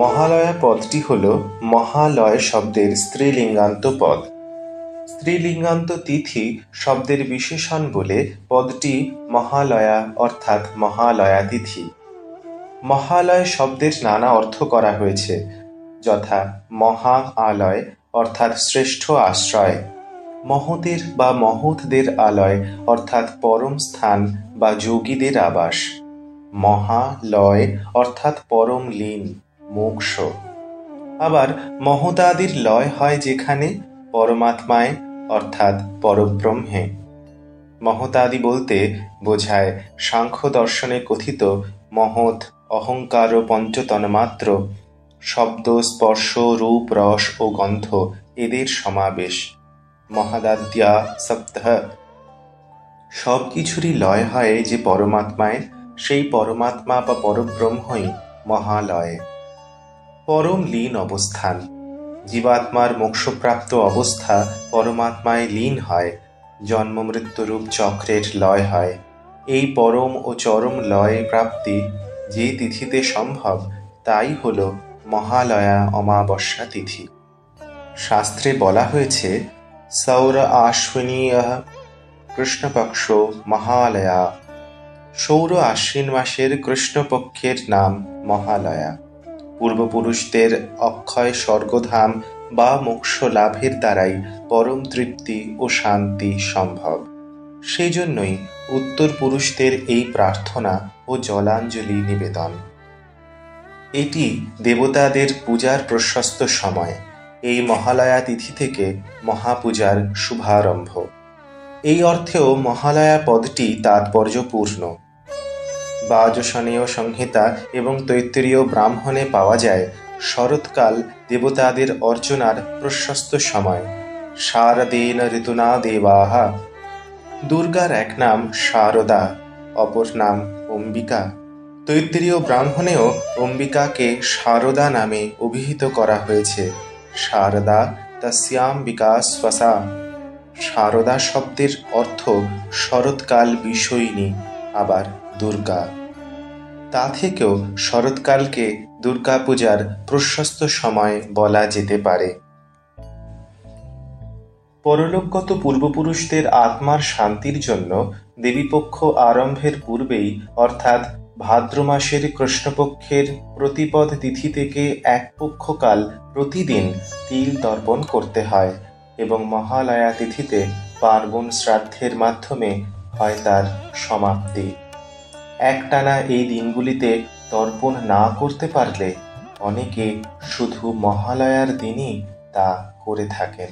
মহালয়া পদটি হল মহালয় শব্দের স্ত্রীলিঙ্গান্ত পদ। স্ত্রীলিঙ্গান্ত তিথি শব্দের বিশেষণ বলে পদটি মহালয়া অর্থাৎ মহালয়া তিথি। মহালয় শব্দের নানা অর্থ করা হয়েছে, যথা মহা আলয় অর্থাৎ শ্রেষ্ঠ আশ্রয়, মহতের বা মহৎদের আলয় অর্থাৎ পরম স্থান বা যোগীদের আবাস, মহালয় অর্থাৎ পরম লীন মোক্ষ। আবার মহতাদির লয় হয় যেখানে পরমাত্মায় অর্থাৎ পরব্রহ্মে। মহতাদি বলতে বোঝায় সাংখ্য দর্শনে কথিত মহৎ অহংকার ও পঞ্চতন্মাত্র, শব্দ স্পর্শ রূপ রস ও গন্ধ এদের সমাবেশ, মহাদাদ্যা সপ্তহ। সব কিছুরই লয় হয় যে পরমাত্মায়, সেই পরমাত্মা বা পরব্রহ্মই মহালয়। পরম লীন অবস্থান, জীবাত্মার মোক্ষপ্রাপ্ত অবস্থা পরমাত্মায় লীন হয়, জন্ম মৃত্যুরূপ চক্রের লয় হয়। এই পরম ও চরম লয় প্রাপ্তি যে তিথিতে সম্ভব তাই হল মহালয়া অমাবস্যা তিথি। শাস্ত্রে বলা হয়েছে সৌর আশ্বিনীয় কৃষ্ণপক্ষ মহালয়া। সৌর আশ্বিন মাসের কৃষ্ণপক্ষের নাম মহালয়া। পূর্বপুরুষদের অক্ষয় স্বর্গধাম বা মোক্ষ লাভের দ্বারাই পরম তৃপ্তি ও শান্তি সম্ভব। সেই জন্যই উত্তর পুরুষদের এই প্রার্থনা ও জলাঞ্জলি নিবেদন। এটি দেবতাদের পূজার প্রশস্ত সময়। এই মহালয়া তিথি থেকে মহাপূজার শুভারম্ভ। এই অর্থেও মহালয়া পদটি তাৎপর্যপূর্ণ। বাজসনেয় সংহিতা এবং তৈত্তরীয় ব্রাহ্মণে পাওয়া যায় শরৎকাল দেবতাদের অর্চনার প্রশস্ত সময়। শারদেন ঋতুনা দেবাঃ। দুর্গার এক নাম শারদা, অপর নাম অম্বিকা। তৈত্তরীয় ব্রাহ্মণেও অম্বিকাকে শারদা নামে অভিহিত করা হয়েছে। শারদা তস্যাম্বিকা স্বসা। শারদা শব্দের অর্থ শরৎকাল বিষয়িনী, আবার দুর্গা। তা থেকেও শরৎকালকে দুর্গাপূজার প্রশস্ত সময় বলা যেতে পারে। পরলোকগত পূর্বপুরুষদের আত্মার শান্তির জন্য দেবীপক্ষ আরম্ভের পূর্বেই অর্থাৎ ভাদ্র মাসের কৃষ্ণপক্ষের প্রতিপদ তিথি থেকে এক পক্ষকাল প্রতিদিন তিল তর্পণ করতে হয় এবং মহালয়া তিথিতে পার্বণ শ্রাদ্ধের মাধ্যমে হয় তার সমাপ্তি। একটানা এই দিনগুলিতে তর্পণ না করতে পারলে অনেকে শুধু মহালয়ার দিনই তা করে থাকেন।